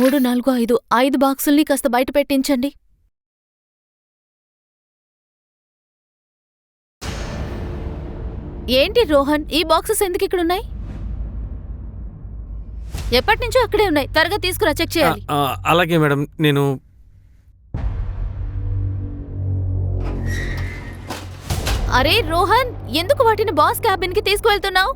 3, 4, 5 5 బాక్సుల్ని కాస్త బయట పెట్టించండి. ఏంటి రోహన్, ఈ బాక్సెస్ ఎందుకిక్కడున్నాయి? ఎప్పటినుంచో అక్కడే ఉన్నాయి. త్వరగా తీసుకురా, చెక్ చేయాలి. అలాగే మేడం. నేను అరే రోహన్, ఎందుకు వాటిని బాస్ క్యాబిన్ కి తీసుకువెళ్తున్నావు?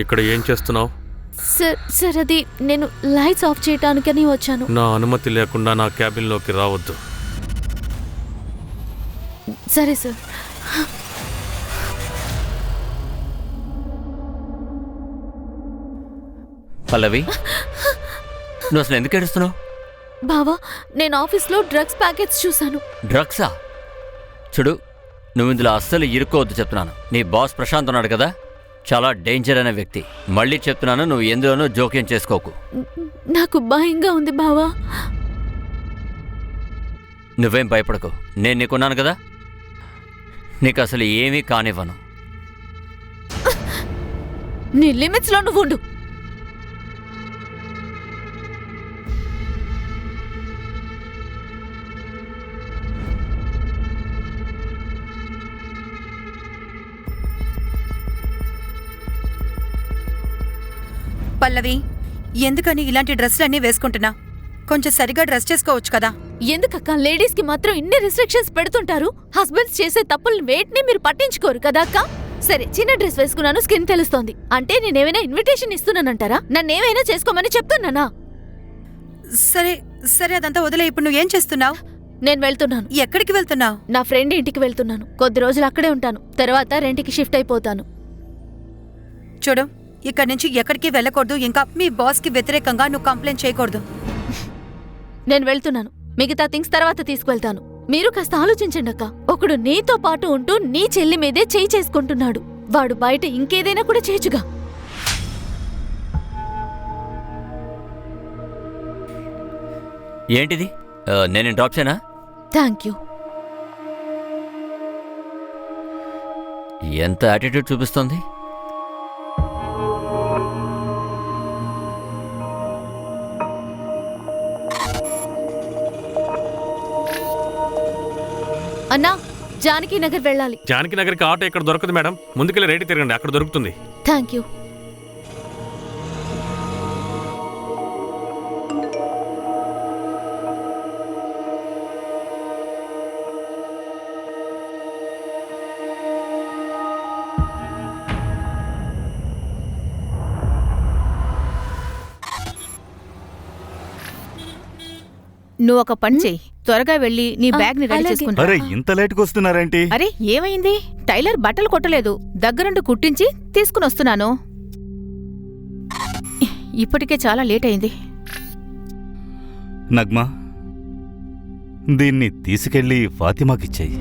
ఇక్కడ ఏం చేస్తున్నావు? సార్ అది నేను లైట్స్ ఆఫ్ చేయటానికని వచ్చాను. నా అనుమతి లేకుండా నా క్యాబిన్లోకి రావద్దు. సరే సార్. పల్లవి, నువ్వు అసలు ఎందుకు ఏడుస్తున్నావు? బావా, నేను ఆఫీస్లో డ్రగ్స్ ప్యాకెట్స్ చూశాను. డ్రగ్సా? చూడు, నువ్వు ఇందులో అస్సలు ఇరుక్కోవద్దు చెప్తున్నాను. నీ బాస్ ప్రశాంత్ ఉన్నాడు కదా, చాలా డేంజర్ అనే వ్యక్తి. మళ్ళీ చెప్తున్నాను, నువ్వు ఎందులోనూ జోక్యం చేసుకోకు. నాకు భయంగా ఉంది బావా. నువ్వేం భయపడకు, నేను నీకున్నాను కదా. నీకు అసలు ఏమీ కానివ్వను. నీ లిమిట్స్లో నువ్వు ఉండు. పల్లవి, ఎందుకని ఇలాంటి డ్రెస్లన్నీ వేసుకుంటున్నా? కొంచెం సరిగా డ్రెస్ చేసుకోవచ్చు కదా. ఎందుకక్క లేడీస్ కి మాత్రం ఇన్ని రిస్ట్రిక్షన్స్ పెడుతుంటారు? హస్బెండ్స్ చేసే తప్పుల్ని వేటిని మీరు పట్టించుకోరు కదా అక్క. సరే, చిన్న డ్రెస్ వేసుకున్నాను, స్కిన్ తెలుస్తోంది అంటే నేనేమైనా ఇన్విటేషన్ ఇస్తున్నానంటారా? నన్నేమైనా చేసుకోమని చెప్తున్నానా? సరే సరే, అదంతా వదిలే. ఇప్పుడు నువ్వేం చేస్తున్నావు? నేను వెళ్తున్నాను. ఎక్కడికి వెళ్తున్నావు? నా ఫ్రెండ్ ఇంటికి వెళ్తున్నాను. కొద్ది రోజులు అక్కడే ఉంటాను, తర్వాత రెంట్కి షిఫ్ట్ అయిపోతాను. చూడు, ఇక్కడి నుంచి ఎక్కడికి వెళ్ళకూడదు. ఇంకా మీ బాస్కి వ్యతిరేకంగా నువ్వు కంప్లైంట్ చేయకూడదు. నేను వెళ్తున్నాను. మిగతా థింగ్స్ తర్వాత తీసుకువెళ్తాను. మీరు కాస్త ఆలోచించండి అక్క. ఒకడు నీతో పాటు ఉంటూ నీ చెల్లి మీదే చేయి చేసుకుంటున్నాడు. వాడు బయట ఇంకేదైనా కూడా చేయొచ్చుగా. ఏంటిది? నేను డ్రాప్ చేయనా? Thank you. ఎంత యాటిట్యూడ్ చూపిస్తోంది. అన్నా, జానకి నగర్ వెళ్ళాలి. జానకి నగర్కి ఆటో ఇక్కడ దొరకదు మేడం. ముందుకెళ్ళి రైట్ తిరగండి, అక్కడ దొరుకుతుంది. Thank you. నువ్వు ఒక పని చెయ్యి, త్వరగా వెళ్ళి నీ బ్యాగ్ ని రెడీ చేసుకుంటా. అరే, ఇంత లేట్కి వస్తున్నారేంటి? అరే, ఏమైంది? టైలర్ బట్టలు కొట్టలేదు, దగ్గరుండి కుట్టించి తీసుకుని వస్తున్నాను. ఇప్పటికే చాలా లేట్ అయింది. నగ్మా, దీన్ని తీసుకెళ్లి ఫాతిమాకిచ్చేయి.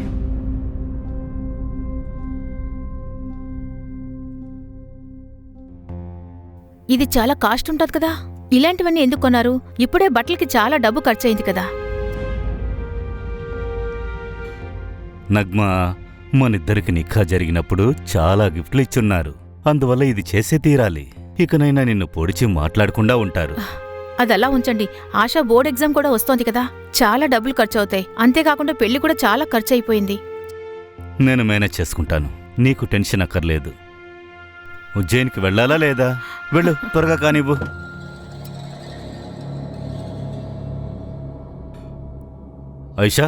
ఇది చాలా కాస్ట్ ఉంటది కదా. ఇలాంటివన్నీ ఎందుకు కొన్నారు? ఇప్పుడే బట్టలకి చాలా డబ్బు ఖర్చయింది కదా. నగ్మా, మనిద్దరికి నిఖా జరిగినప్పుడు చాలా గిఫ్ట్లు ఇచ్చున్నారు. అందువల్ల ఇది చేసే తీరాలి. ఇకనైనా నిన్ను పొడిచి మాట్లాడకుండా ఉంటారు. అదలా ఉంచండి. ఆశా బోర్డ్ ఎగ్జామ్ కూడా వస్తోంది కదా, చాలా డబ్బులు ఖర్చవుతాయి. అంతేకాకుండా పెళ్లి కూడా చాలా ఖర్చయిపోయింది. నేను మేనేజ్ చేసుకుంటాను, నీకు టెన్షన్ అక్కర్లేదు. ఉజ్జయిన్కి వెళ్ళాలా లేదా? వెళ్ళు, త్వరగా కానివ్వు. ఐషా,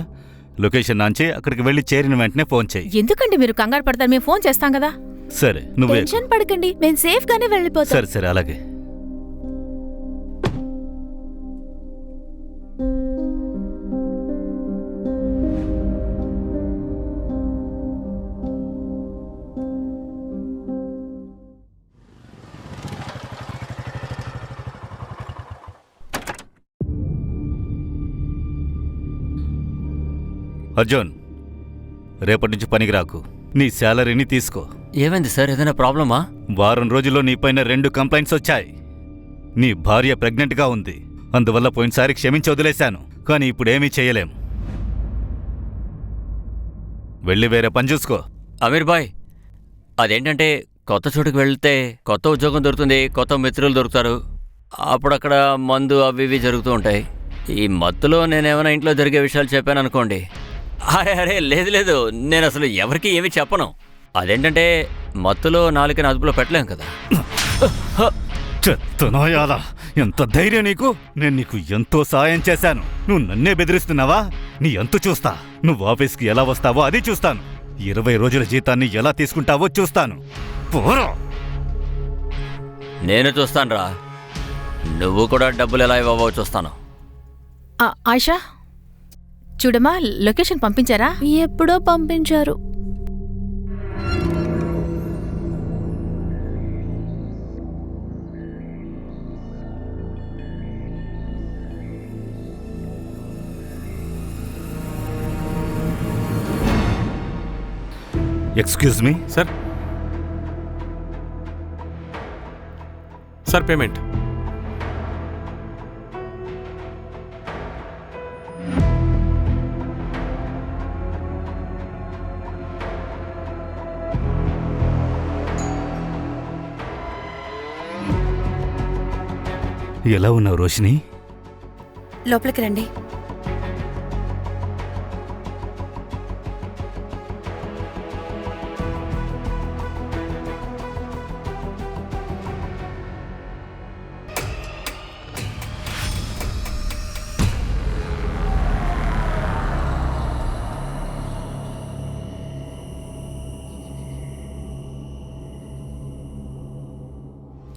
లొకేషన్ నాంచి అక్కడికి వెళ్ళి చేరిన వెంటనే ఫోన్ చేయి. ఎందుకండి మీరు కంగారు పడతారు? మేము ఫోన్ చేస్తాం కదా. సరే, నువ్వే. టెన్షన్ పడకండి, మేము సేఫ్ గానే వెళ్ళిపోతాం. సరే సరే, అలాగే. అర్జున్, రేపటి నుంచి పనికి రాకు. నీ శాలరీని తీసుకో. ఏమైంది సార్, ఏదైనా ప్రాబ్లమా? వారం రోజుల్లో నీపైన 2 కంప్లైంట్స్ వచ్చాయి. నీ భార్య ప్రెగ్నెంట్గా ఉంది. అందువల్ల పోయినసారి క్షమించి వదిలేశాను, కానీ ఇప్పుడేమీ చేయలేం. వెళ్ళి వేరే పని చూసుకో. అమీర్ బాయ్, అదేంటంటే కొత్త చోటుకు వెళ్తే కొత్త ఉద్యోగం దొరుకుతుంది, కొత్త మిత్రులు దొరుకుతారు. అప్పుడు అక్కడ మందు అవి ఇవి జరుగుతూ ఉంటాయి. ఈ మత్తులో నేనేమైనా ఇంట్లో జరిగే విషయాలు చెప్పాను అనుకోండి. అరే అరే లేదు లేదు, నేను అసలు ఎవరికి ఏమీ చెప్పను. అదేంటంటే మత్తులో నాలుకని అదుపులో పెట్టలేం కదా. చెత్తనాయాలా, ఎంత ధైర్యం నీకు! నేను నీకు ఎంతో సాయం చేశాను, నువ్వు నన్నే బెదిరిస్తున్నావా? నీ అంతు చూస్తా. నువ్వు ఆఫీస్కి ఎలా వస్తావో అది చూస్తాను. 20 రోజుల జీతాన్ని ఎలా తీసుకుంటావో చూస్తాను. పోరా! నేను చూస్తానురా, నువ్వు కూడా డబ్బులు ఎలా ఇవ్వవో చూస్తాను. ఆయిషా చూడమ్మా, లొకేషన్ పంపించారా? ఎప్పుడో పంపించారు. Excuse me. Sir sir payment. ఎలా ఉన్నావు రోషిని? లోపలికి రండి.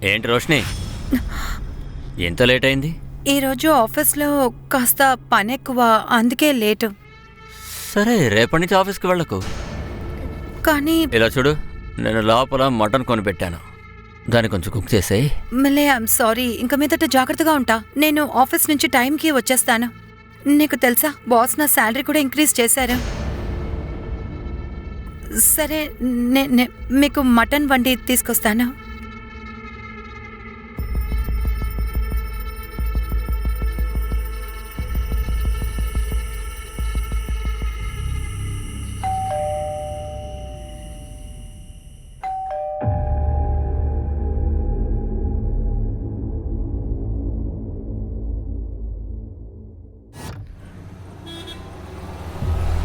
ఏంటి రోషిని, ఎంత లేట్ అయింది? ఈరోజు ఆఫీస్లో కాస్త పని ఎక్కువ, అందుకే లేటు. సరే రేపటి నుంచి ఆఫీస్కి వెళ్ళకు. కానీ ఇలా చూడు, నేను లోపల మటన్ కొనిపెట్టాను, దాన్ని కొంచెం కుక్ చేసేయి. మిల్లే, ఐఎమ్ సారీ. ఇంక మీదట జాగ్రత్తగా ఉంటా. నేను ఆఫీస్ నుంచి టైంకి వచ్చేస్తాను. నీకు తెలుసా, బాస్ నా శాలరీ కూడా ఇంక్రీజ్ చేశారు. సరే, మీకు మటన్ వండి తీసుకొస్తాను.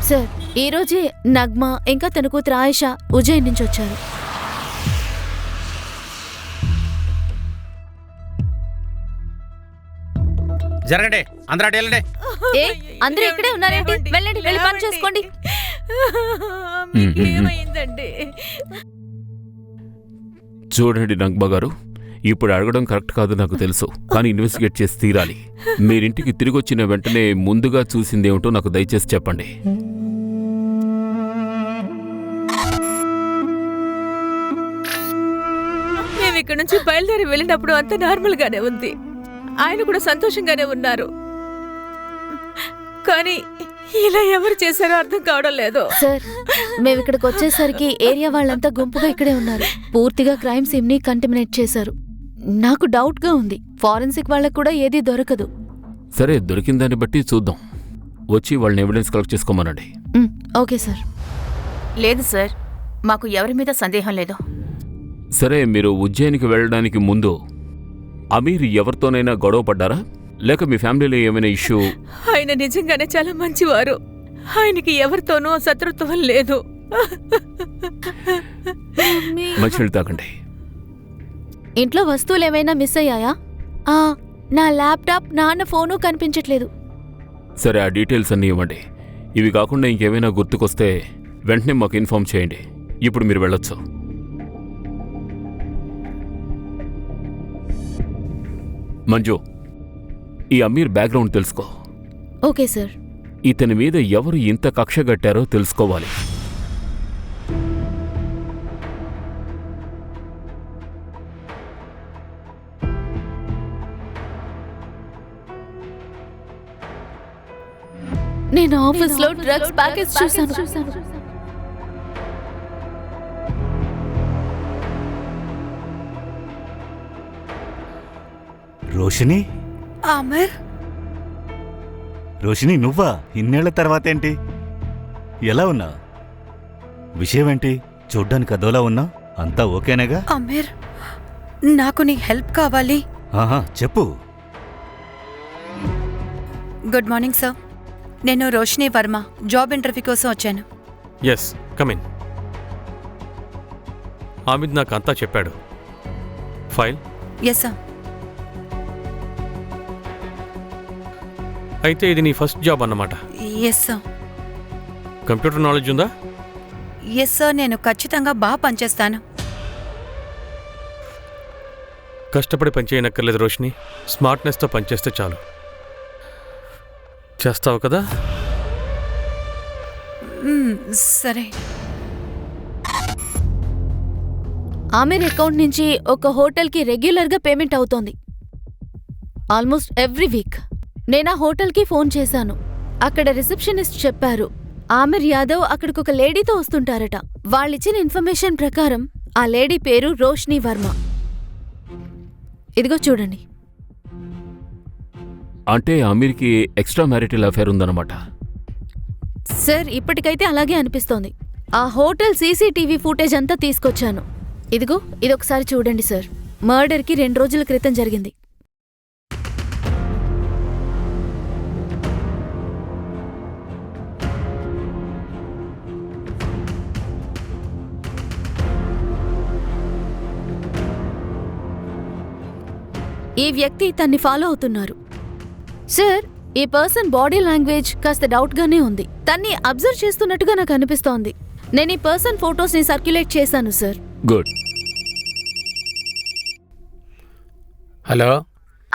సార్, ఈ రోజే నగ్మా ఇంకా తన కూతురు ఆయిషా ఉజ్జయిన్ నుంచి వచ్చారు. జరగండి, అందరూ అటు వెళ్ళండి. ఏ, అందరూ ఇక్కడే ఉన్నారేంటి? వెళ్ళండి, వెళ్ళి పని చేసుకోండి. చూడండి నగ్మా గారు, ఇప్పుడు అడగడం కరెక్ట్ కాదు నాకు తెలుసు, కానీ ఇన్వెస్టిగేట్ చేసి తీరాలి. మీరింటికి తిరిగి వచ్చిన వెంటనే ముందుగా చూసిందేమిటో నాకు దయచేసి చెప్పండి. మేము ఇక్కడ నుంచి బయలుదేరి వెళ్ళినప్పుడు అంత నార్మల్ గానే ఉంది, ఆయన కూడా సంతోషంగానే ఉన్నారు. కానీ ఇలా ఎవరు చేశారో అర్థం కావడం లేదు. సార్, మేము ఇక్కడికి వచ్చేసరికి ఏరియా వాళ్ళంతా గుంపుగా ఇక్కడే ఉన్నారు. పూర్తిగా క్రైమ్ సీన్ ని కంటమినేట్ చేశారు. నాకు డౌట్ గా ఉంది, ఫారెన్సిక్ వాళ్ళకు కూడా ఏదీ దొరకదు. సరే, దొరికిన దాన్ని బట్టి చూద్దాం. వచ్చి వాళ్ళని ఎవిడెన్స్ కలెక్ట్ చేసుకోమనండి. Okay sir. లేదు సార్, మాకు ఎవరి మీద సందేహం లేదు. సరే, మీరు ఉజ్జయినికి వెళ్ళడానికి ముందు అమీర్ ఎవరితోనైనా గొడవ పడ్డారా, లేక మీ ఫ్యామిలీలో ఏమైనా ఇష్యూ? ఆయన నిజంగానే చాలా మంచివారు. ఆయనకి ఎవరితోనూ శత్రుత్వం లేదు. మంచినీళ్ళు తాగండి. ఇంట్లో వస్తువులు ఏమైనా మిస్ అయ్యాయా? నా ల్యాప్టాప్, నాన్న ఫోను కనిపించట్లేదు. సరే, ఆ డీటెయిల్స్ అన్నీ ఇవ్వండి. ఇవి కాకుండా ఇంకేమైనా గుర్తుకొస్తే వెంటనే మాకు ఇన్ఫార్మ్ చేయండి. ఇప్పుడు మీరు వెళ్ళొచ్చు. మంజు, ఈ అమీర్ బ్యాక్గ్రౌండ్ తెలుసుకో. Okay sir. ఇతని మీద ఎవరు ఇంత కక్ష గట్టారో తెలుసుకోవాలి. నేను ఆఫీస్ లో డ్రగ్స్ ప్యాకెట్స్ చూశాను. రోషిని, అమర్, రోషిని నువ్వా? ఇన్నేళ్ల తర్వాతేంటి? ఎలా ఉన్నా? విషయం ఏంటి? చూడ్డానికి అదోలా ఉన్నా? అంతా ఓకేనేగా? అమర్, నాకు నీ హెల్ప్ కావాలి. ఆహా, చెప్పు. Good morning sir. నేను రోషిని వర్మ, జాబ్ ఇంటర్వ్యూ కోసం వచ్చాను. Yes, come in. ఆమిద్ నాకు అంతా చెప్పాడు. ఫైల్? Yes sir. అయితే ఇది నీ ఫస్ట్ జాబ్ అన్నమాట. Yes sir. కంప్యూటర్ నాలెడ్జ్ ఉందా? ఎస్ సార్, నేను ఖచ్చితంగా బాగా పనిచేస్తాను. కష్టపడి పనిచేయనక్కర్లేదు రోషిని, స్మార్ట్నెస్తో పనిచేస్తే చాలు. చేస్తావు కదా? సరే. ఆమెర్ అకౌంట్ నుంచి ఒక హోటల్కి రెగ్యులర్గా పేమెంట్ అవుతోంది, ఆల్మోస్ట్ ఎవ్రీ వీక్. నేను ఆ హోటల్కి ఫోన్ చేశాను. అక్కడ రిసెప్షనిస్ట్ చెప్పారు ఆమిర్ యాదవ్ అక్కడికి ఒక లేడీతో వస్తుంటారట. వాళ్ళిచ్చిన ఇన్ఫర్మేషన్ ప్రకారం ఆ లేడీ పేరు రోషిని వర్మ. ఇదిగో చూడండి. అంటే అమీర్కి ఎక్స్ట్రా మ్యారిటల్ అఫేర్ ఉందన్నమాట. సార్, ఇప్పటికైతే అలాగే అనిపిస్తోంది. ఆ హోటల్ సీసీటీవీ ఫుటేజ్ అంతా తీసుకొచ్చాను. ఇదిగో ఇదొకసారి చూడండి సార్. మర్డర్కి 2 రోజుల క్రితం జరిగింది. ఈ వ్యక్తి తన్ని ఫాలో అవుతున్నారు. సార్, ఈ పర్సన్ బాడీ లాంగ్వేజ్ కాస్త డౌట్గానే ఉంది. తన్ని అబ్జర్వ్ చేస్తున్నట్టుగా నాకు అనిపిస్తోంది. నేను ఈ పర్సన్ ఫొటోస్ని సర్క్యులేట్ చేశాను సార్. గుడ్. హలో.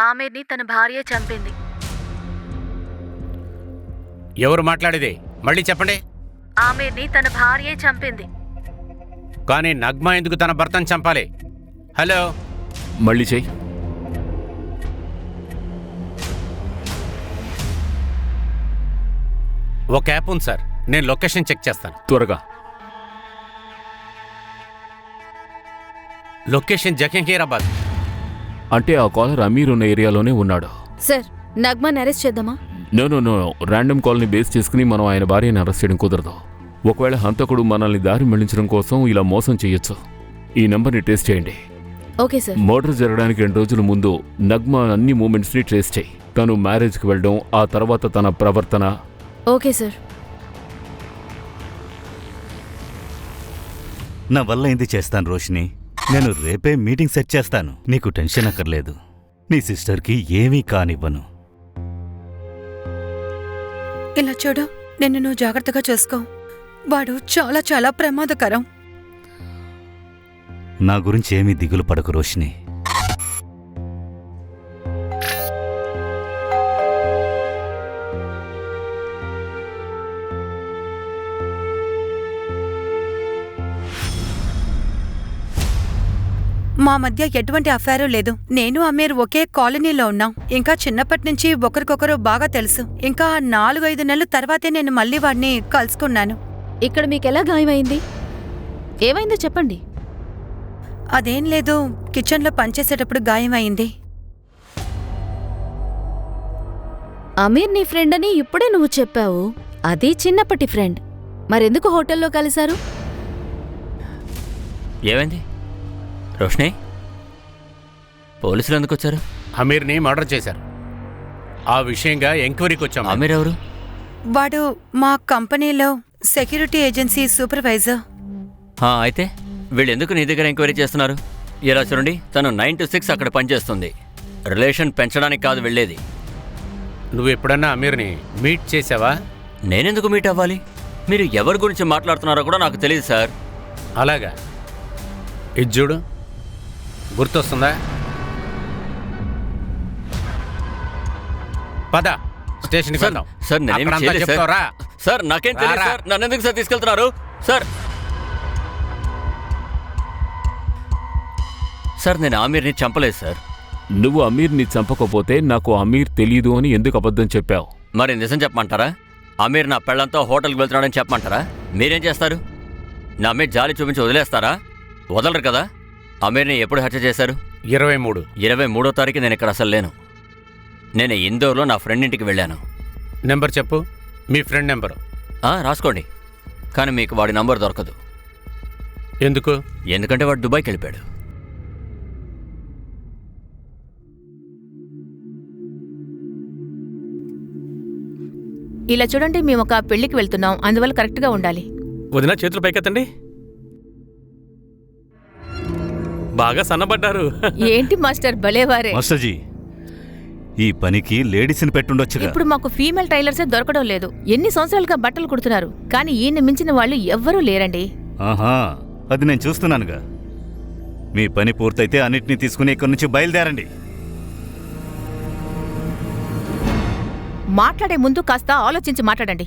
ఆమెని తన భార్య చంపింది. ఎవరు మాట్లాడేది? మళ్ళీ చెప్పండి. ఆమెని తన భార్యే చంపింది. కానీ నగ్మా ఎందుకు తన భర్తను చంపాలి? హలో. మళ్ళీ చెయ్యి. ఒక యాప్ ఉంది సార్, నేను లొకేషన్ చెక్ చేస్తాను. త్వరగా. లొకేషన్ జకంకీరాబాద్. అంటే ఆ కాలర్ అమీర్ ఉన్న ఏరియాలోనే ఉన్నాడు. సార్, నగ్మాని అరెస్ట్ చేద్దామా? నో నో నో, ర్యాండమ్ కాల్ని బేస్ చేసుకుని మనం ఆయన భార్యని అరెస్ట్ చేయడం కుదరదు. ఒకవేళ హంతకుడు మనల్ని దారి మళ్లించడం కోసం ఇలా మోసం చేయొచ్చు. ఈ నెంబర్ని ట్రేస్ చేయండి. Okay sir. మర్డర్ జరగడానికి 2 రోజుల ముందు నగ్మా అన్ని మూమెంట్స్ని ట్రేస్ చేయి. తను మ్యారేజ్కి వెళ్ళడం, ఆ తర్వాత తన ప్రవర్తన. Okay sir. నా వల్ల ఏంది చేస్తాను రోషిని. నేను రేపే మీటింగ్ సెట్ చేస్తాను. నీకు టెన్షన్ అక్కర్లేదు. నీ సిస్టర్కి ఏమీ కానివ్వను. ఇలా చూడు, నిన్ను నువ్వు జాగ్రత్తగా చూసుకో. వాడు చాలా చాలా ప్రమాదకరం. నా గురించి ఏమీ దిగులు పడకు రోషిని. మా మధ్య ఎటువంటి అఫైరు లేదు. నేను అమీర్ ఒకే కాలనీలో ఉన్నాం. ఇంకా చిన్నప్పటి నుంచి ఒకరికొకరు బాగా తెలుసు. ఇంకా 4-5 నెలల తర్వాతే నేను మళ్ళీ వాడిని కలుసుకున్నాను. ఇక్కడ మీకెలా గాయమైంది? ఏమైందో చెప్పండి. అదేం లేదు, కిచెన్లో పనిచేసేటప్పుడు గాయమైంది. అమీర్ నీ ఫ్రెండ్ అని ఇప్పుడే నువ్వు చెప్పావు. అది చిన్నప్పటి ఫ్రెండ్. మరెందుకు హోటల్లో కలిశారు? ఏమైంది రోషిని? పోలీసులు ఎందుకు వచ్చారు? అమీర్ని మర్డర్ చేశారు. ఆ విషయంగా ఎంక్వైరీకి వచ్చాం. అమీర్ ఎవరు? వాడు మా కంపెనీలో సెక్యూరిటీ ఏజెన్సీ సూపర్వైజర్. అయితే వీళ్ళు ఎందుకు నీ దగ్గర ఎంక్వైరీ చేస్తున్నారు? ఇలా చూడండి, తను 9 to 6 అక్కడ పనిచేస్తుంది. రిలేషన్ పెంచడానికి కాదు వెళ్ళేది. నువ్వు ఎప్పుడన్నా అమీర్ని మీట్ చేసావా? నేనెందుకు మీట్ అవ్వాలి? మీరు ఎవరి గురించి మాట్లాడుతున్నారో కూడా నాకు తెలియదు సార్. అలాగా? ఇది చూడు, గుర్తొస్తుందా? పద స్టేషన్కి వెళ్దాం. సార్ నేనేం అక్కడంతా చేయలేదు సార్. చెప్తావురా? సార్ నాకేం తెలియదు రారా. సార్. నన్ను ఎందుకు సార్ తీసుకెళ్తున్నారు? సార్ సార్ నేను ఆమీర్ని చంపలేదు సార్. నువ్వు అమీర్ని చంపకపోతే నాకు అమీర్ తెలీదు అని ఎందుకు అబద్ధం చెప్పావు? మరి నిజం చెప్పమంటారా? అమీర్ నా పెళ్ళంతో హోటల్కి వెళ్తున్నాడని చెప్పమంటారా? మీరేం చేస్తారు? నా మీద జాలి చూపించి వదిలేస్తారా? వదలరు కదా. అమీర్ని ఎప్పుడు హత్య చేశారు? 23. 23వ తారీఖు నేను ఇక్కడ అసలు లేను. నేను ఇందోర్లో నా ఫ్రెండ్ ఇంటికి వెళ్ళాను. నెంబర్ చెప్పు, మీ ఫ్రెండ్ నెంబరు. రాసుకోండి. కానీ మీకు వాడి నంబర్ దొరకదు. ఎందుకు? ఎందుకంటే వాడు దుబాయ్కి వెళ్ళిపోయాడు. ఇలా చూడండి, మేము ఒక పెళ్లికి వెళ్తున్నాం, అందువల్ల కరెక్ట్గా ఉండాలి. వదిన చేతులు పైకెత్తండి. బాగా సన్నబడ్డారు. ఏంటి మాస్టర్ భలేవారే. మాస్టర్జీ, ఈ పనికి లేడీస్ని పెట్టుండొచ్చుగా. ఇప్పుడు మాకు ఫీమేల్ టైలర్సే దొరకడం లేదు. ఎన్ని సంవత్సరాలుగా బట్టలు కుడుతున్నారు, కానీ ఈయన మించిన వాళ్ళు ఎవ్వరూ లేరండి. ఆహా, అది నేను చూస్తున్నానుగా. మీ పని పూర్తయితే అన్నిటినీ తీసుకుని ఇక్కడి నుంచి బయలుదేరండి. మాట్లాడే ముందు కాస్త ఆలోచించి మాట్లాడండి.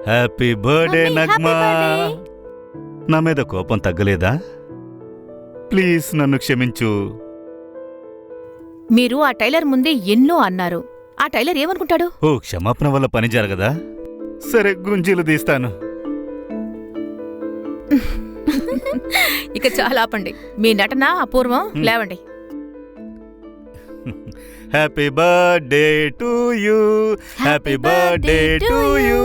Happy birthday mummy, Nagma. Happy birthday. నా మీద కోపం తగ్గలేదా? ప్లీజ్ నన్ను క్షమించు. మీరు ఆ టైలర్ ముందే ఎన్నో అన్నారు. ఆ టైలర్ ఏమనుకుంటాడు? ఓ, క్షమాపణ వల్ల పని జరగదా? సరే, గుంజీలు తీస్తాను. ఇక చాలా ఆపండి. మీ నటన అపూర్వం. లేవండి. Happy birthday to you, happy birthday to you.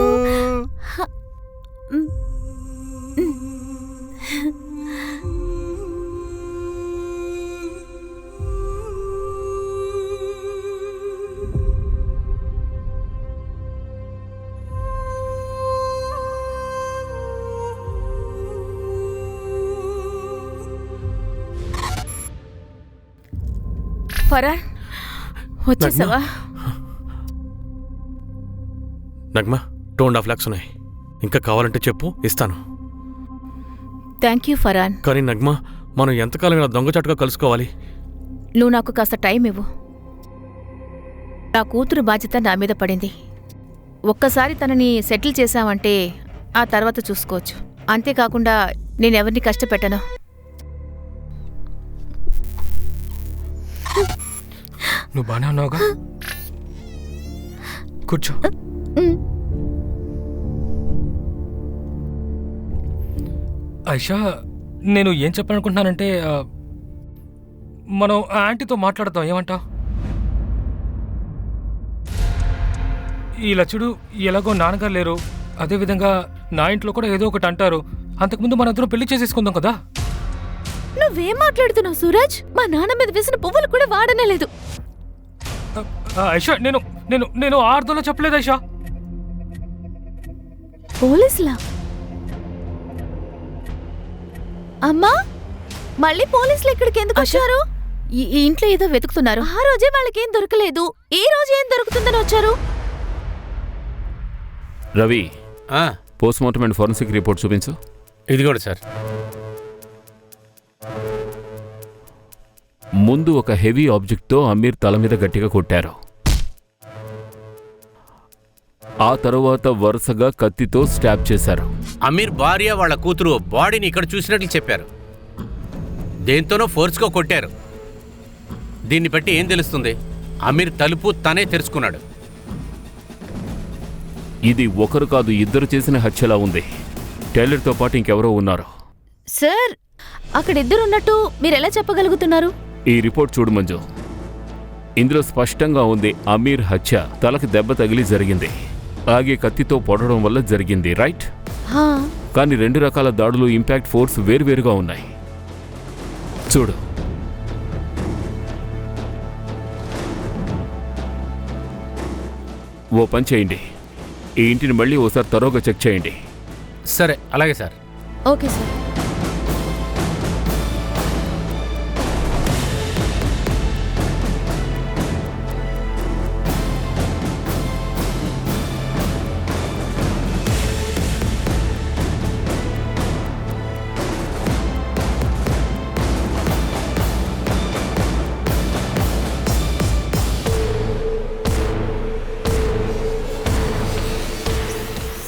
Farhan, వచ్చేసావా? నగ్మా, 2.5 lakhs ఉన్నాయి. ఇంకా కావాలంటే చెప్పు, ఇస్తాను. Thank you Farhan. కానీ నగ్మా, మనం ఎంతకాలం ఇలా దొంగచాటుగా కలుసుకోవాలి? నువ్వు నాకు కాస్త టైం ఇవ్వు. నా కూతురు బాధ్యత నా మీద పడింది. ఒక్కసారి తనని సెటిల్ చేశావంటే ఆ తర్వాత చూసుకోవచ్చు. అంతేకాకుండా నేనెవరిని కష్టపెట్టను. నువ్వు బానే ఉన్నావుగా? కూర్చో. ఐషా, నేను ఏం చెప్పాలనుకుంటున్నానంటే మనం ఆ ఆంటీతో మాట్లాడతాం, ఏమంటావు? ఇలా చూడు, ఎలాగో నాన్నగారు లేరు, అదేవిధంగా నా ఇంట్లో కూడా ఏదో ఒకటి అంటారు. అంతకుముందు మనందరం పెళ్లి చేసేసుకుందాం కదా. నువ్వేం మాట్లాడుతున్నావు సూరజ్? మా నాన్న మీద వేసిన పువ్వులు కూడా వాడనే లేదు. ఐషా, నేను నేను నేను ఆర్దోలో చెప్పలేదు ఐషా. పోలీసులా? అమ్మా, మళ్ళీ పోలీసులు ఇక్కడికి ఎందుకు వచ్చారు? ఈ ఇంట్లో ఏదో వెతుకుతున్నారు. ఆ రోజే వాళ్ళకేం దొరకలేదు, ఈ రోజు ఏం దొరుకుతుందని వచ్చారు? Ravi, postmortem and forensic report చూపించు. ఇది కూడా సార్. ముందు ఒక హెవీ ఆబ్జెక్ట్తో అమీర్ తల మీద గట్టిగా కొట్టారు. ఆ తరువాత వరుసగా కత్తితో స్టాబ్ చేశారు. అమీర్ భార్య వాళ్ళ కూతురు బాడీని ఇక్కడ చూసినట్లు చెప్పారు. దేంతోనో ఫోర్స్గా కొట్టారు. దీన్ని బట్టి ఏం తెలుస్తుంది? అమీర్ తలుపు తనే తెరుచుకున్నాడు. ఇది ఒకరు కాదు, ఇద్దరు చేసిన హత్యలా ఉంది. టైలర్తో పాటు ఇంకెవరో ఉన్నారు. సార్, అక్కడ ఇద్దరున్నట్టు మీరెలా చెప్పగలుగుతున్నారు? ఈ రిపోర్ట్ చూడు మంజు. ఇందులో స్పష్టంగా ఉంది అమీర్ హత్య తలకి దెబ్బ తగిలి జరిగింది. అలాగే కత్తితో పొడవడం వల్ల జరిగింది, రైట్? కానీ 2 రకాల దాడులు ఇంపాక్ట్ ఫోర్స్ వేరువేరుగా ఉన్నాయి. చూడు, ఓ పని చేయండి, ఈ ఇంటిని మళ్ళీ ఓసారి తరోగా చెక్ చేయండి. సరే, అలాగే sir. Okay sir.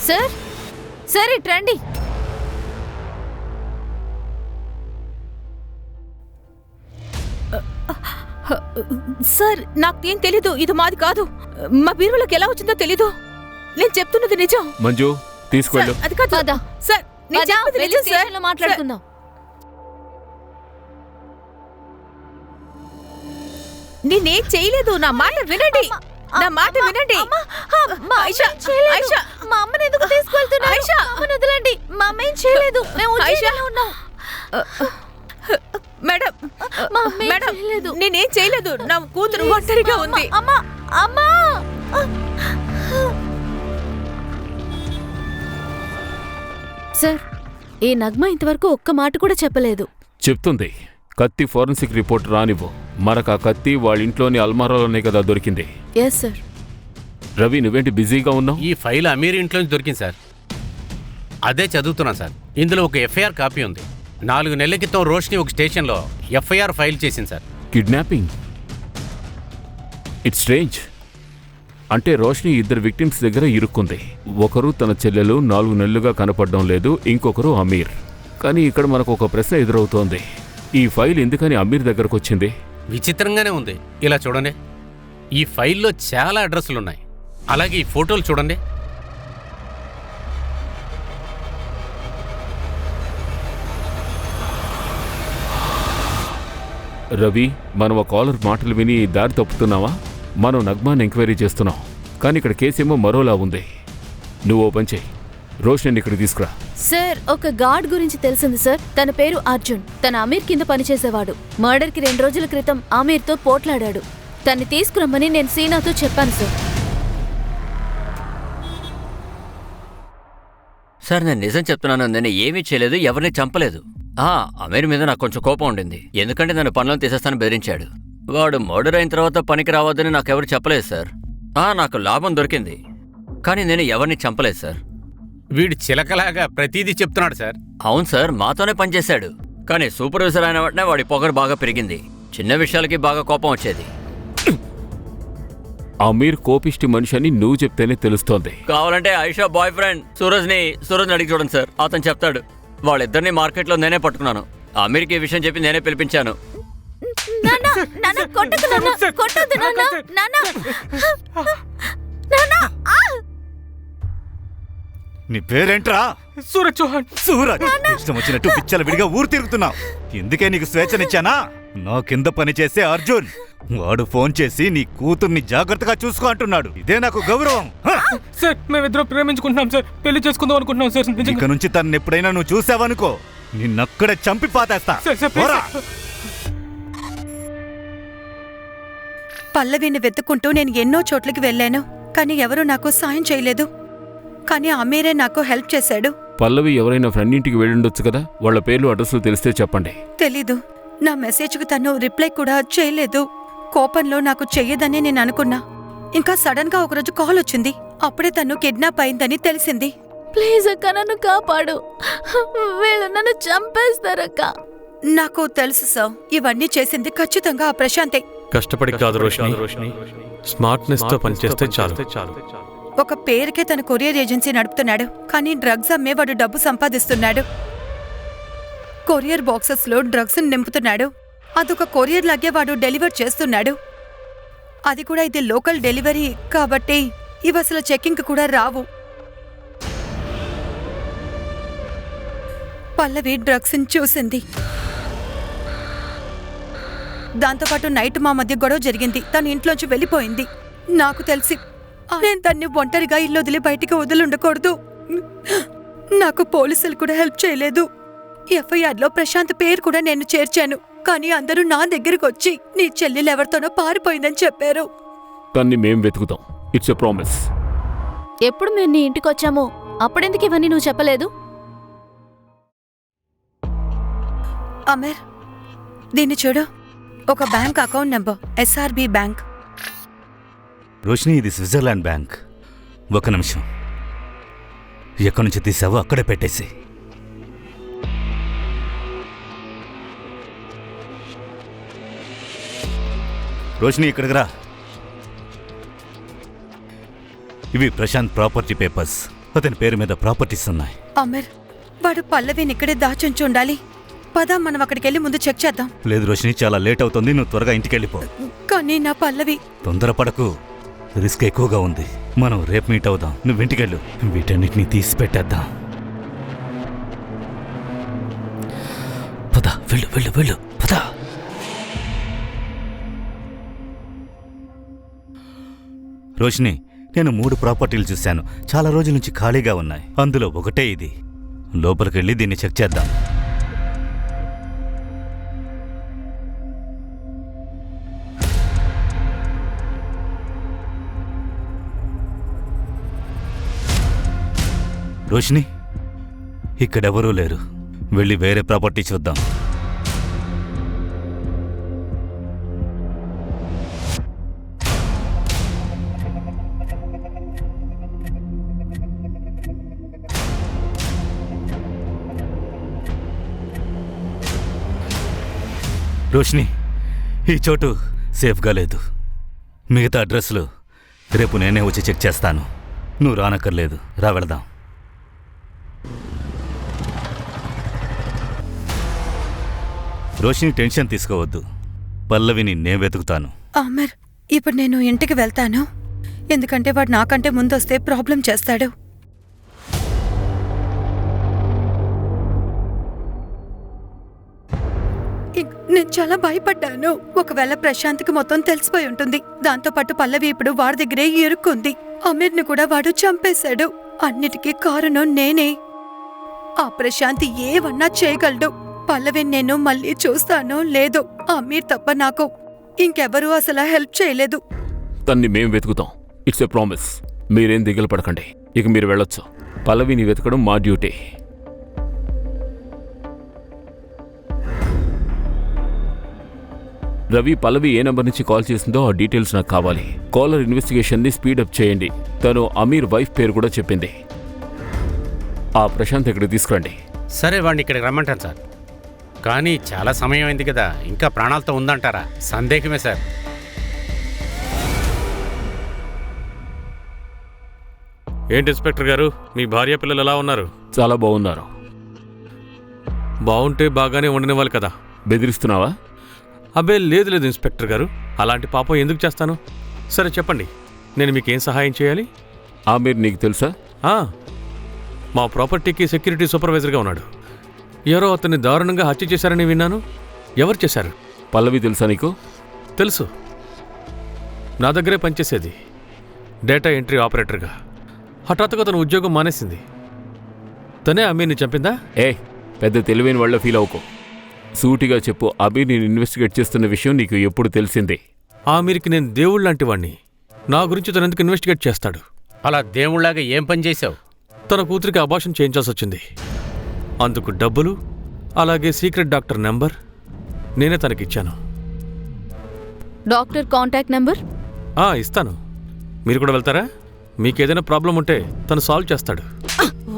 Sir, sir ఇటు రండి. సార్ నాకేం తెలీదు, ఇది మాది కాదు. మా బీరువాలోకి ఎలా వచ్చిందో తెలీదు. నేను చెప్తున్నది నిజం. మంజు తీసుకెళ్ళు. సార్, అది కాదు పద. సార్, నేను పద, చెప్పేది వెళ్ళి నిజం సార్. స్టేషన్లో మాట్లాడుకుందాం. నేనేం చేయలేదు, నా మాట వినండి. నా మాట వినండి. ఆయిషా, ఆయిషా, మా అమ్మని ఎందుకు తీసుకెళ్తున్నారు? ఆయిషా. అమ్మని వదలండి. మా అమ్మ ఏం చేయలేదు. మేము ఆయిషా. ఉజ్జయినిలో ఉన్నాం. మేడం, మా అమ్మ ఏం మేడం, చేయలేదు. నేనేం చేయలేదు. నా కూతురు ఒంటరిగా ఉంది. అమ్మా, అమ్మా. సార్, ఈ నగ్మ ఇంతవరకు ఒక్క మాట కూడా చెప్పలేదు. చెప్తుంది. కత్తి ఫోరెన్సిక్ రిపోర్ట్ రానివ్వు. మనకు ఆ కత్తి వాళ్ళ ఇంట్లోని అల్మారాలోనే కదా దొరికింది. Yes sir. రవి నువ్వేంటి బిజీగా ఉన్నావు? ఈ ఫైల్ అమీర్ ఇంట్లోంచి దొరికింది సార్. అదే చదువుతున్నా సార్. ఇందులో ఒక ఎఫ్ఐఆర్ కాపీ ఉంది. 4 నెలల క్రితం రోషిని ఒక స్టేషన్లో ఎఫ్ఐఆర్ ఫైల్ చేసింది సార్. కిడ్నాపింగ్. It's strange. అంటే రోషిని 2 విక్టిమ్స్ దగ్గర ఇరుక్కుంది. ఒకరు తన చెల్లెలు 4 నెలలుగా కనపడడం లేదు, ఇంకొకరు అమీర్. కానీ ఇక్కడ మనకు ఒక ప్రశ్న ఎదురవుతోంది. ఈ ఫైల్ ఎందుకని అమీర్ దగ్గరకు వచ్చింది? విచిత్రంగానే ఉంది. ఇలా చూడండి, ఈ ఫైల్లో చాలా అడ్రస్లు ఉన్నాయి. అలాగే ఈ ఫోటోలు చూడండి. రవి, మనం ఆ కాలర్ మాటలు విని దారి తప్పుతున్నావా? మనం నగ్మాన్ని ఎంక్వైరీ చేస్తున్నాం, కానీ ఇక్కడ కేసేమో మరోలా ఉంది. నువ్వు ఓ పని చేయి, రోషిని ఇక్కడికి తీసుకురా. సార్, ఒక గార్డ్ గురించి తెలిసింది సార్. తన పేరు అర్జున్. తన అమీర్ కింద పనిచేసేవాడు. మర్డర్కి 2 రోజుల క్రితం అమీర్తో పోట్లాడాడు. తన్ని తీసుకురమ్మని నేను సీనాతో చెప్పాను సార్. సార్, నేను నిజం చెప్తున్నాను. నేను ఏమీ చేయలేదు, ఎవరిని చంపలేదు. అమీర్ మీద నాకు కొంచెం కోపం ఉండింది. ఎందుకంటే నన్ను పనులను తీసేస్తానని బెదిరించాడు. వాడు మర్డర్ అయిన తర్వాత పనికి రావద్దని నాకెవరు చెప్పలేదు సార్. నాకు లాభం దొరికింది, కానీ నేను ఎవరిని చంపలేదు సార్. వీడు చిలకలాగా ప్రతిదీ చెప్తున్నాడు సార్. అవును సార్, మాతోనే పనిచేశాడు. కానీ సూపర్వైజర్ అయిన వెంటనే వాడి పొగరు బాగా పెరిగింది. చిన్న విషయాలకి బాగా కోపం వచ్చేది. అమీర్ కోపిష్టి మనిషి అని నువ్వు చెప్తేనే తెలుస్తోంది. కావాలంటే ఆయిషా బాయ్ ఫ్రెండ్ సూరజ్ని అడిగి చూడండి సార్, అతను చెప్తాడు. వాళ్ళిద్దరిని మార్కెట్లో నేనే పట్టుకున్నాను. అమీర్కి ఈ విషయం చెప్పి నేనే పిలిపించాను. నీ పేరేంట్రా? సూరజ్ చౌహాన్. సూరజ్, ఇష్టం వచ్చినట్టు పిచ్చల విడిగా ఊరు తిరుగుతున్నావు. ఎందుకే నీకు స్వేచ్ఛనిచ్చానా? నా కింద పనిచేసే అర్జున్, వాడు ఫోన్ చేసి నీ కూతుర్ని జాగ్రత్తగా చూసుకో అంటున్నాడు. ఇదే నాకు గౌరవం. సార్, మేమిద్దరం ప్రేమించుకుంటున్నాం సార్. పెళ్లి చేసుకుందాం అనుకుంటున్నాం సార్. ఇక నుంచి తను ఎప్పుడైనా నువ్వు చూసావనుకో, నిన్నక్కడే చంపి పాతేస్తా. పోరా. పల్లవిని వెతుక్కుంటూ నేను ఎన్నో చోట్లకి వెళ్ళాను, కానీ ఎవరూ నాకు సాయం చేయలేదు. కానీ అమీరే నాకు హెల్ప్ చేశాడు. పల్లవి ఎవరైనా ఫ్రెండ్ ఇంటికి వెళ్ళుండొచ్చు కదా, వాళ్ళ పేర్లు అడ్రస్లు తెలిస్తే చెప్పండి. తెలీదు. నా మెసేజ్కు తను రిప్లై కూడా చేయలేదు. కోపంలో నాకు చెయ్యదని నేను అనుకున్నా. ఇంకా సడన్ గా ఒకరోజు కాల్ వచ్చింది. అప్పుడే తను కిడ్నాప్ అయిందని తెలిసింది. ప్లీజ్ అక్క, నన్ను కాపాడు. వీళ్ళు నన్ను చంపేస్తారక్క. నాకు తెలుసు సార్, ఇవన్నీ చేసింది ఖచ్చితంగా ఆ ప్రశాంతే. కష్టపడి కాదు రోషిని, స్మార్ట్నెస్ తో పనిచేస్తే చాలు. ఒక పేరుకే తన కొరియర్ ఏజెన్సీ నడుపుతున్నాడు, కానీ డ్రగ్స్ అమ్మే వాడు డబ్బు సంపాదిస్తున్నాడు. కొరియర్ బాక్సెస్ లో డ్రగ్స్ నింపుతున్నాడు. అదొక కొరియర్ లాగే వాడు డెలివర్ చేస్తున్నాడు. అది కూడా ఇది లోకల్ డెలివరీ కాబట్టి ఇవి అసలు చెక్కింగ్ కూడా రావు. పల్లవి డ్రగ్స్ చూసింది. దాంతోపాటు నైట్ మా మధ్య గొడవ జరిగింది. తన ఇంట్లోంచి వెళ్ళిపోయింది. నాకు తెలిసి నేను తన్ని ఒంటరిగా ఇల్లు వదిలి బయటికి వదిలిండకూడదు. నాకు పోలీసులు కూడా హెల్ప్ చేయలేదు. ఎఫ్ఐఆర్లో ప్రశాంత్ పేరు కూడా నేను చేర్చాను, కానీ అందరూ నా దగ్గరకు వచ్చి నీ చెల్లెలు ఎవరితోనో పారిపోయిందని చెప్పారు. తన్ని మేం వెతుకుతాం. It's a promise. ఎప్పుడు మేము నీ ఇంటికి వచ్చామో అప్పుడెందుకు ఇవన్నీ నువ్వు చెప్పలేదు? అమీర్, దీన్ని చూడు. ఒక bank account number, SRB bank. Roshni, ఇది స్విట్జర్లాండ్ బ్యాంక్. ఒక నిమిషం, ఎక్కడి నుంచి తీసావో అక్కడే పెట్టేసి. రోషిని, ఇక్కడికి రా. ఇవి ప్రశాంత్ ప్రాపర్టీ పేపర్స్. అతని పేరు మీద ప్రాపర్టీస్ ఉన్నాయి. అమీర్, వాడు పల్లవిని ఇక్కడే దాచుంచి ఉండాలి. పద మనం అక్కడికి వెళ్ళి ముందు చెక్ చేద్దాం. లేదు రోషిని, చాలా లేట్ అవుతుంది, నువ్వు త్వరగా ఇంటికి వెళ్ళిపో. కానీ నా పల్లవి. తొందరపడకు, రిస్క్ ఎక్కువగా ఉంది. మనం రేపు మీట్ అవుదాం. నువ్వు ఇంటికెళ్ళు, వీటన్నిటిని తీసి పెట్టేద్దాం. పద, వెళ్ళు వెళ్ళు వెళ్ళు, పద. రోషిని, నేను 3 ప్రాపర్టీలు చూశాను. చాలా రోజుల నుంచి ఖాళీగా ఉన్నాయి. అందులో ఒకటే ఇది. లోపలికెళ్ళి దీన్ని చెక్ చేద్దాం. రోషిని, ఇక్కడెవరూ లేరు. వెళ్ళి వేరే ప్రాపర్టీ చూద్దాం. రోషిని, ఈ చోటు సేఫ్గా లేదు. మిగతా అడ్రస్లు రేపు నేనే వచ్చి చెక్ చేస్తాను. నువ్వు రానక్కర్లేదు, రా వెళదాం. రోషిని, టెన్షన్ తీసుకోవద్దు. పల్లవిని నేను వెతుకుతాను. ఆమర్, ఇప్పుడు నేను ఇంటికి వెళ్తాను. ఎందుకంటే వాడు నాకంటే ముందొస్తే ప్రాబ్లం చేస్తాడు. నేను చాలా భయపడ్డాను. ఒకవేళ ప్రశాంత్కి మొత్తం తెలిసిపోయి ఉంటుంది. దాంతోపాటు పల్లవి ఇప్పుడు వాడి దగ్గరే ఇరుక్కుంది. అమీర్ని కూడా వాడు చంపేశాడు. అన్నిటికీ కారణం నేనే. ఆ ప్రశాంత్ ఏవన్నా చేయగలడు. పల్లవి నేను మళ్ళీ చూస్తానో లేదో, అమీర్ తప్ప నాకు ఇంకెవరూ అసలు హెల్ప్ చేయలేదు. తన్ని మేం వెతుకుతాం. It's a promise. మీరేం దిగులు పడకండి. ఇక మీరు వెళ్ళొచ్చు. పల్లవిని వెతకడం మా డ్యూటీ. రవి, పల్లవి ఏ నెంబర్ నుంచి కాల్ చేసిందో ఆ డీటెయిల్స్ నాకు కావాలి. కాలర్ ఇన్వెస్టిగేషన్ని స్పీడప్ చేయండి. తను అమీర్ వైఫ్ పేరు కూడా చెప్పింది. ఆ ప్రశాంత్ ఇక్కడికి తీసుకురండి. సరే, వాడిని ఇక్కడికి రమ్మంటాను సార్. కానీ చాలా సమయం అయింది కదా, ఇంకా ప్రాణాలతో ఉందంటారా? సందేహమే సార్. ఏంటి ఇన్స్పెక్టర్ గారు, మీ భార్య పిల్లలు ఎలా ఉన్నారు? చాలా బాగున్నారు. బాగుంటే బాగానే ఉండనివ్వాలి కదా. బెదిరిస్తున్నావా? అబ్బే లేదు లేదు ఇన్స్పెక్టర్ గారు, అలాంటి పాపం ఎందుకు చేస్తాను? సరే చెప్పండి, నేను మీకేం సహాయం చేయాలి? ఆమీర్ నీకు తెలుసా? మా ప్రాపర్టీకి సెక్యూరిటీ సూపర్వైజర్గా ఉన్నాడు. ఎవరో అతన్ని దారుణంగా హత్య చేశారని విన్నాను. ఎవరు చేశారు? పల్లవి తెలుసా నీకు? తెలుసు, నా దగ్గరే పనిచేసేది డేటా ఎంట్రీ ఆపరేటర్గా. హఠాత్తుగా తన ఉద్యోగం మానేసింది. తనే అమీర్ని చంపిందా? పెద్ద తెలివైన వాళ్ళ ఫీల్ అవుకో. సూటిగా చెప్పు, అమీర్ నేను ఇన్వెస్టిగేట్ చేస్తున్న విషయం నీకు ఎప్పుడు తెలిసింది? ఆమీర్కి నేను దేవుళ్ళ లాంటి వాణ్ణి. నా గురించి తను ఎందుకు ఇన్వెస్టిగేట్ చేస్తాడు? అలా దేవుళ్లాగా ఏం పని చేశావు? తన కూతురికి అబార్షన్ చేయించాల్సి వచ్చింది. అందుకు డబ్బులు, అలాగే సీక్రెట్ డాక్టర్ నెంబర్ నేనే తనకిచ్చాను. Doctor contact number? ఇస్తాను. మీరు కూడా వెళ్తారా? మీకేదైనా ప్రాబ్లం ఉంటే తను సాల్వ్ చేస్తాడు.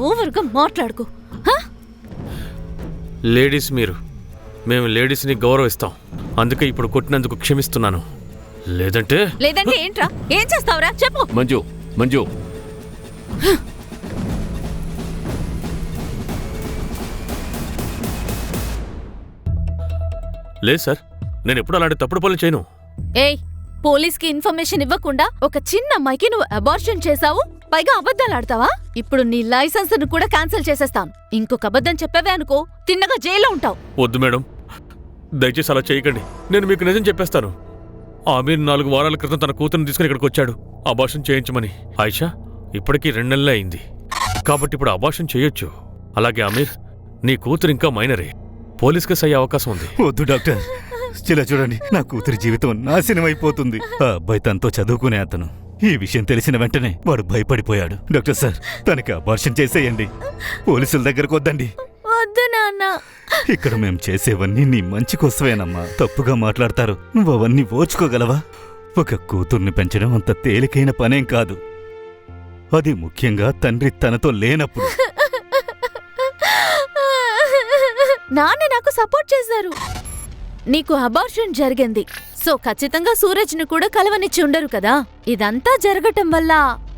ఓవర్గా మాట్లాడుకో. లేడీస్ మీరు, మేము లేడీస్ని గౌరవిస్తాం. అందుకే ఇప్పుడు కొట్టినందుకు క్షమిస్తున్నాను. లేదంటే ఏంట్రా? ఏం చేస్తావురా చెప్పు. మంజు, మంజు, లేదు సార్, నేను ఎప్పుడు అలాంటి తప్పుడు పనులు చేయను. పోలీస్కి ఇన్ఫర్మేషన్ ఇవ్వకుండా ఒక చిన్న అమ్మాయికి నువ్వు అబార్షన్ చేశావు, పైగా అబద్ధాలు ఆడతావా? ఇప్పుడు నీ లైసెన్స్ ను కూడా క్యాన్సిల్ చేసేస్తాను. ఇంకొక అబద్ధం చెప్పావే అనుకో, తిన్నగా జైల్లో ఉంటావు. వద్దు మేడం, దయచేసి అలా చేయకండి. నేను మీకు నిజం చెప్పేస్తాను. ఆమీర్ 4 వారాల క్రితం తన కూతురుని తీసుకుని ఇక్కడికి వచ్చాడు అబార్షన్ చేయించమని. ఆయిషా, ఇప్పటికీ 2 నెలలే అయింది, కాబట్టి ఇప్పుడు అబార్షన్ చేయొచ్చు. అలాగే ఆమీర్, నీ కూతురు ఇంకా మైనరే, పోలీస్ కేసు అయ్యే అవకాశం ఉంది. వద్దు డాక్టర్, ఇలా చూడండి, నా కూతురి జీవితం నాశనం అయిపోతుంది. ఆ అబ్బాయి తనతో చదువుకునే అతను. ఈ విషయం తెలిసిన వెంటనే వాడు భయపడిపోయాడు. డాక్టర్ సార్, తనకి అబార్షన్ చేసేయండి. పోలీసుల దగ్గరకు వద్దండి. వద్దు నాన్న. ఇక్కడ మేం చేసేవన్నీ నీ మంచి కోసమేనమ్మా. తప్పుగా మాట్లాడతారు, నువ్వు అవన్నీ ఓర్చుకోగలవా? ఒక కూతుర్ని పెంచడం అంత తేలికైన పనేం కాదు. అది ముఖ్యంగా తండ్రి తనతో లేనప్పుడు. నాన్న నాకు సపోర్ట్ చేశారు. నీకు అబార్షన్ జరిగింది, సో ఖచ్చితంగా సూరజ్ని కూడా కలవనిచ్చి ఉండరు కదా. ఇదంతా జరగటం వల్ల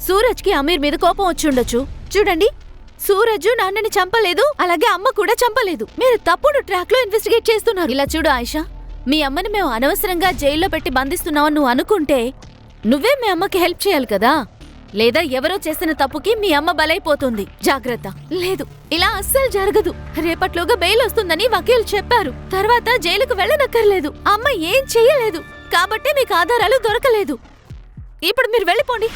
సూరజ్కి అమీర్ మీద కోపం వచ్చి ఉండొచ్చు. చూడండి, సూరజ్ నాన్నని చంపలేదు, అలాగే అమ్మ కూడా చంపలేదు. మీరు తప్పుడు ట్రాక్ లో ఇన్వెస్టిగేట్ చేస్తున్నారు. ఇలా చూడు ఆయిషా, మీ అమ్మని మేము అనవసరంగా జైల్లో పెట్టి బంధిస్తున్నావని నువ్వు అనుకుంటే నువ్వే మీ అమ్మకి హెల్ప్ చేయాలి కదా, లేదా ఎవరో చేసిన తప్పుకి మీ అమ్మ బలైపోతుంది. జాగ్రత్త. లేదు, ఇలా అస్సలు జరగదు. రేపట్లోగా బెయిల్ వస్తుందని వకీలు చెప్పారు. తర్వాత జైలుకు వెళ్ళనక్కర్లేదు. అమ్మ ఏం చెయ్యలేదు కాబట్టి మీకు ఆధారాలు దొరకలేదు. ఇప్పుడు మీరు వెళ్ళిపోండి.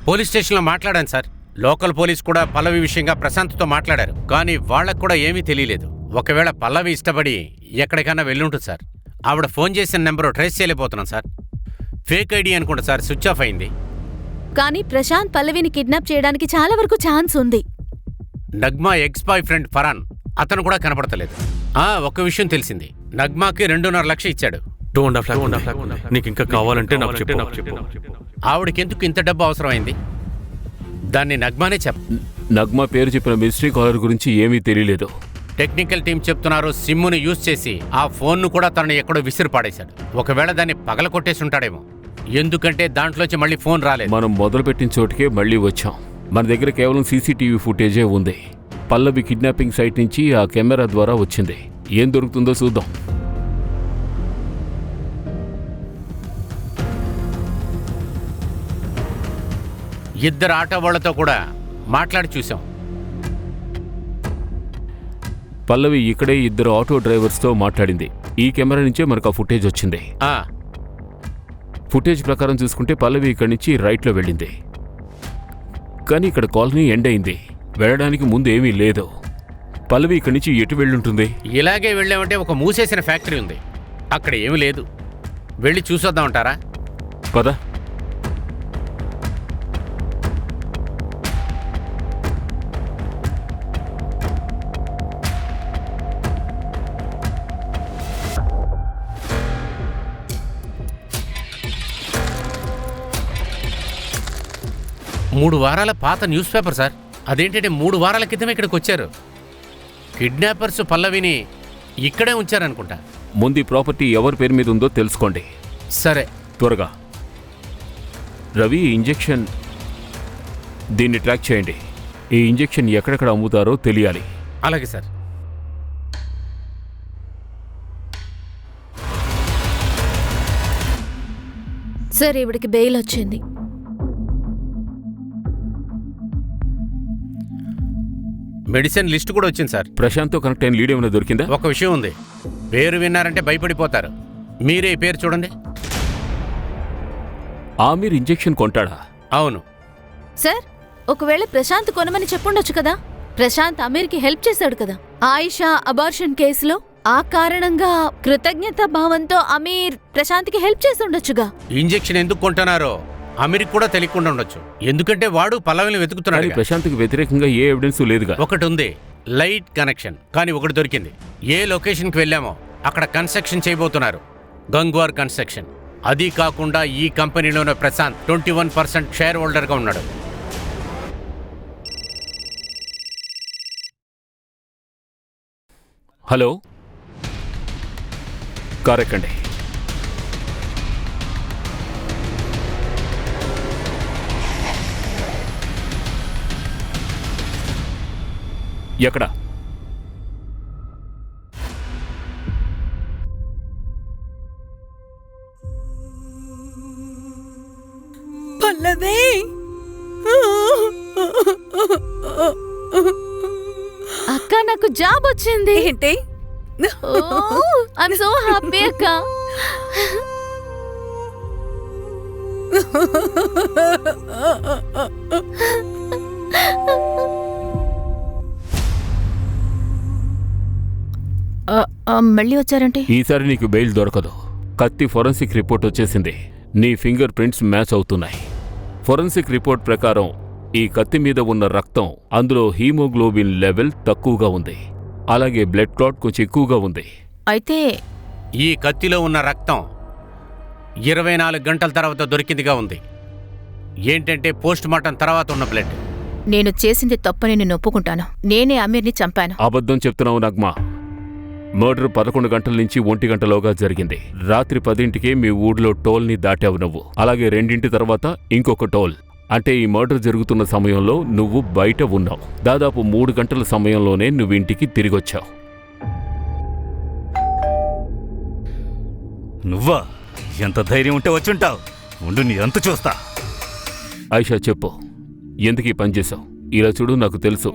పోలీస్ స్టేషన్లో మాట్లాడాను సార్. లోకల్ పోలీస్ కూడా పల్లవి విషయంగా ప్రశాంత్తో మాట్లాడారు. కానీ వాళ్ళకు కూడా ఏమీ తెలియలేదు. ఒకవేళ పల్లవి ఇష్టపడి ఎక్కడికైనా వెళ్ళుంటుంది సార్. ఆవిడ ఫోన్ చేసిన నెంబరు ట్రేస్ చేయలేకపోతున్నాం సార్. ఫేక్ ఐడి అనుకుంటా సార్, స్విచ్ ఆఫ్ అయింది. కానీ ప్రశాంత్ పల్లవిని కిడ్నాప్ చేయడానికి చాలా వరకు ఛాన్స్ ఉంది. Nagma X boy friend Farhan, అతను కూడా కనపడతలేదు. ఒక్క విషయం తెలిసింది, నగ్మాకి 2.5 లక్షలు ఇచ్చాడు. 2.5 లాక్. నీకు ఇంకా కావాలంటే నాకు చెప్పు. ఆవిడకెందుకు ఇంత డబ్బు అవసరమైంది? దాన్ని నగ్మానే నగ్మా పేరు చెప్పిన మిస్టరీ కాలర్ గురించి ఏమీ తెలియలేదు. టెక్నికల్ టీం చెప్తున్నారు సిమ్మును యూజ్ చేసి ఆ ఫోన్ను కూడా తనని ఎక్కడో విసిరి పాడేశాడు. ఒకవేళ దాన్ని పగల కొట్టేసి ఉంటాడేమో, ఎందుకంటే దాంట్లోంచి మళ్ళీ ఫోన్ రాలేదు. మనం మొదలుపెట్టిన చోటుకే మళ్ళీ వచ్చాం. మన దగ్గర కేవలం సీసీటీవీ ఫుటేజే ఉంది. పల్లవి కిడ్నాపింగ్ సైట్ నుంచి ఆ కెమెరా ద్వారా వచ్చింది. ఏం దొరుకుతుందో చూద్దాం. ఇద్దరు ఆటో వాళ్లతో కూడా మాట్లాడి చూసాం. పల్లవి ఇక్కడే ఇద్దరు ఆటో డ్రైవర్స్తో మాట్లాడింది. ఈ కెమెరా నుంచే మనకు ఆ ఫుటేజ్ వచ్చింది. ఫుటేజ్ ప్రకారం చూసుకుంటే పల్లవి ఇక్కడి నుంచి రైట్లో వెళ్ళింది. కానీ ఇక్కడ కాలనీ ఎండ్ అయింది. వెళ్ళడానికి ముందు ఏమీ లేదు. పల్లవి ఇక్కడి నుంచి ఎటు వెళ్ళుంటుంది? ఇలాగే వెళ్ళామంటే ఒక మూసేసిన ఫ్యాక్టరీ ఉంది, అక్కడ ఏమీ లేదు. వెళ్ళి చూసొద్దామంటారా? పద. మూడు వారాల పాత న్యూస్ పేపర్ సార్. అదేంటంటే 3 వారాల క్రితం ఇక్కడికి వచ్చారు. కిడ్నాపర్స్ పల్లవిని ఇక్కడే ఉంచారనుకుంటా. ముందు ప్రాపర్టీ ఎవరి పేరు మీద ఉందో తెలుసుకోండి. సరే, త్వరగా. రవి, ఇంజెక్షన్ దీన్ని ట్రాక్ చేయండి. ఈ ఇంజెక్షన్ ఎక్కడెక్కడ అమ్ముతారో తెలియాలి. అలాగే సార్. సరే, ఇవిడికి బెయిల్ వచ్చింది. మెడిసిన్ లిస్ట్ కూడా వచ్చింది సార్. ప్రశాంత్తో కనెక్ట్ అయిన లీడ్ ఏమైనా దొరికిందా? ఒక విషయం ఉంది, పేరు విన్నారంటే భయపడిపోతారు. మీరే ఈ పేరు చూడండి. ఆమీర్ ఇంజెక్షన్ కొంటాడా? అవును సార్, ఒకవేళ ప్రశాంత్ కొనమని చెప్పుండొచ్చు కదా. ప్రశాంత్ అమీర్కి హెల్ప్ చేశాడు కదా ఆయిషా అబార్షన్ కేసులో. ఆ కారణంగా కృతజ్ఞత భావంతో అమీర్ ప్రశాంత్కి హెల్ప్ చేసి ఉండొచ్చుగా. ఇంజెక్షన్ ఎందుకు కొంటున్నారో అమీర్కి కూడా తెలియకుండా ఉండొచ్చు, ఎందుకంటే వాడు పల్లవిని వెతుకుతున్నాడు. ప్రశాంత్కి వ్యతిరేకంగా ఏ ఎవిడెన్స్ లేదుగా. ఒకటి ఉంది, లైట్ కనెక్షన్. కానీ ఒకటి దొరికింది. ఏ లొకేషన్కి వెళ్ళామో అక్కడ కన్స్ట్రక్షన్ చేయబోతున్నారు, గంగ్వార్ కన్స్ట్రక్షన్. అది కాకుండా ఈ కంపెనీలోనే ప్రశాంత్ 21% షేర్ హోల్డర్గా ఉన్నాడు. హలో, కార్ ఎక్కండి. ఎక్కడ? పల్లవి, అక్క, నాకు జాబ్ వచ్చింది. ఏంటి? ఐఎమ్ సో హ్యాపీ అక్క. మళ్ళీ వచ్చారంటే? ఈసారి నీకు బెయిల్ దొరకదు. కత్తి ఫోరెన్సిక్ రిపోర్ట్ వచ్చేసింది. నీ ఫింగర్ ప్రింట్స్ మ్యాచ్ అవుతున్నాయి. ఫోరెన్సిక్ రిపోర్ట్ ప్రకారం ఈ కత్తి మీద ఉన్న రక్తం, అందులో హీమోగ్లోబిన్ లెవెల్ తక్కువగా ఉంది. అలాగే బ్లడ్ క్లాట్ కొంచెం ఎక్కువగా ఉంది. అయితే ఈ కత్తిలో ఉన్న రక్తం 24 గంటల తర్వాత దొరికిందిగా ఉంది. ఏంటంటే పోస్ట్ మార్టం తర్వాత ఉన్న బ్లడ్. నేను చేసింది తప్పని నేను ఒప్పుకుంటాను. నేనే అమీర్ని చంపాను. అబద్ధం చెప్తున్నావు నగ్మా. మర్డర్ 11 గంటల నుంచి 1 గంటలోగా జరిగింది. రాత్రి 10ంటికే మీ ఊళ్ళో టోల్ని దాటావు నువ్వు. అలాగే 2 తర్వాత ఇంకొక టోల్. అంటే ఈ మర్డర్ జరుగుతున్న సమయంలో నువ్వు బయట ఉన్నావు. దాదాపు 3 గంటల సమయంలోనే నువ్వు ఇంటికి తిరిగొచ్చావు. నువ్వా? ఎంత ధైర్యం ఉంటే వచ్చుంటావు. ఉండు, నీ అంతు చూస్తా. ఆయిషా చెప్పు, ఎందుకు ఈ పని చేశావు? ఇలా చూడు, నాకు తెలుసు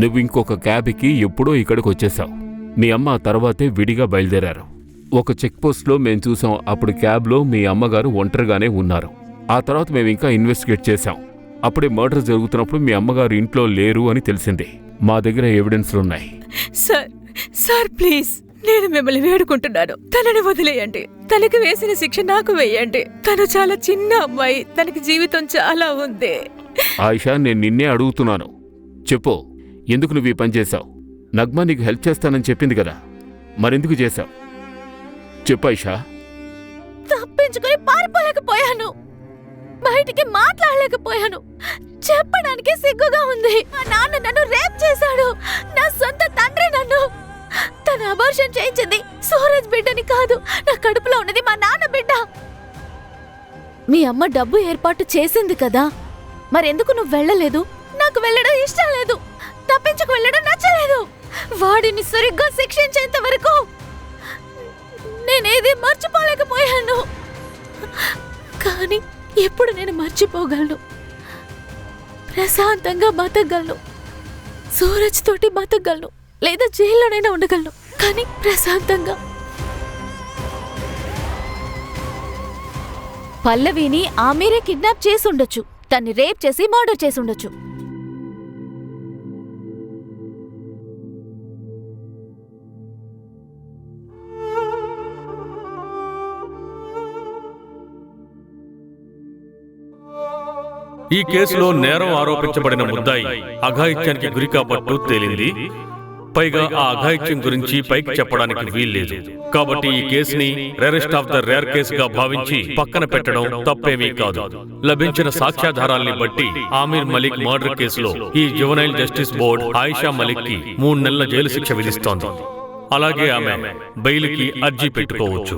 నువ్వు ఇంకొక క్యాబ్కి ఎప్పుడో ఇక్కడికి వచ్చేసావు. మీ అమ్మ తర్వాతే విడిగా బయలుదేరారు. ఒక చెక్ పోస్ట్లో మేము చూసాం. అప్పుడు క్యాబ్లో మీ అమ్మగారు ఒంటరిగానే ఉన్నారు. ఆ తర్వాత మేము ఇంకా ఇన్వెస్టిగేట్ చేశాం. అప్పుడే మర్డర్ జరుగుతున్నప్పుడు మీ అమ్మగారు ఇంట్లో లేరు అని తెలిసింది. మా దగ్గర ఎవిడెన్స్లున్నాయి. సార్ ప్లీజ్, నేను మిమ్మల్ని వేడుకుంటున్నాను, తనని వదిలేయండి. తనకి వేసిన శిక్ష నాకు వేయండి. తను చాలా చిన్న అమ్మాయి, తనకి జీవితం చాలా ఉంది. ఆయిషా, నేను నిన్నే అడుగుతున్నాను, చెప్పు, ఎందుకు నువ్వు ఈ పని చేశావు? నగ్మా నీకు హెల్ప్ చేస్తానని చెప్పింది కదా, మరెందుకు చేశావు? చెప్పు ఆయిషా. తప్పించుకొని పారిపోలేకపోయాను, బయటికి మాట్లాడలేకపోయాను, చెప్పడానికి సిగ్గుగా ఉంది. మా నాన్న నన్ను రేప్ చేశాడు. నా సొంత తండ్రి నన్ను. తన అబార్షన్ చేయించింది సూరజ్ బిడ్డని కాదు, నా కడుపులో ఉన్నది మా నాన్న బిడ్డ. మీ అమ్మ డబ్బు ఏర్పాటు చేసింది కదా, మరెందుకు నువ్వు వెళ్ళలేదు? నాకు వెళ్ళడం ఇష్టం లేదు, తప్పించుకు వెళ్ళడం నచ్చలేదు. వాడిని సరిగ్గా శిక్షించేంత వరకు నేనేది మర్చిపోలేకపోయాను. కానీ ఎప్పుడు నేను మర్చిపోగలను? ప్రశాంతంగా బతకగలను, సూరజ్ తోటి బతకగలను, లేదా జైల్లోనైనా ఉండగలను, కానీ ప్రశాంతంగా. పల్లవిని ఆమెరే కిడ్నాప్ చేసి ఉండొచ్చు, తన్ని రేప్ చేసి మర్డర్ చేసి ఉండొచ్చు. ఈ కేసులో నేరం ఆరోపించబడిన ముద్దాయి అఘాయిత్యానికి గురి కాబట్టు తేలింది. పైగా ఆ అఘాయిత్యం గురించి పైకి చెప్పడానికి వీల్లేదు. కాబట్టి ఈ కేసుని రేరెస్ట్ ఆఫ్ ద రేర్ కేసుగా భావించి పక్కన పెట్టడం తప్పేమీ కాదు. లభించిన సాక్ష్యాధారాల్ని బట్టి ఆమీర్ మలిక్ మర్డర్ కేసులో ఈ juvenile justice board Ayesha Malik కి 3 నెలల జైలు శిక్ష విధిస్తోంది. అలాగే ఆమె బెయిల్కి అర్జీ పెట్టుకోవచ్చు.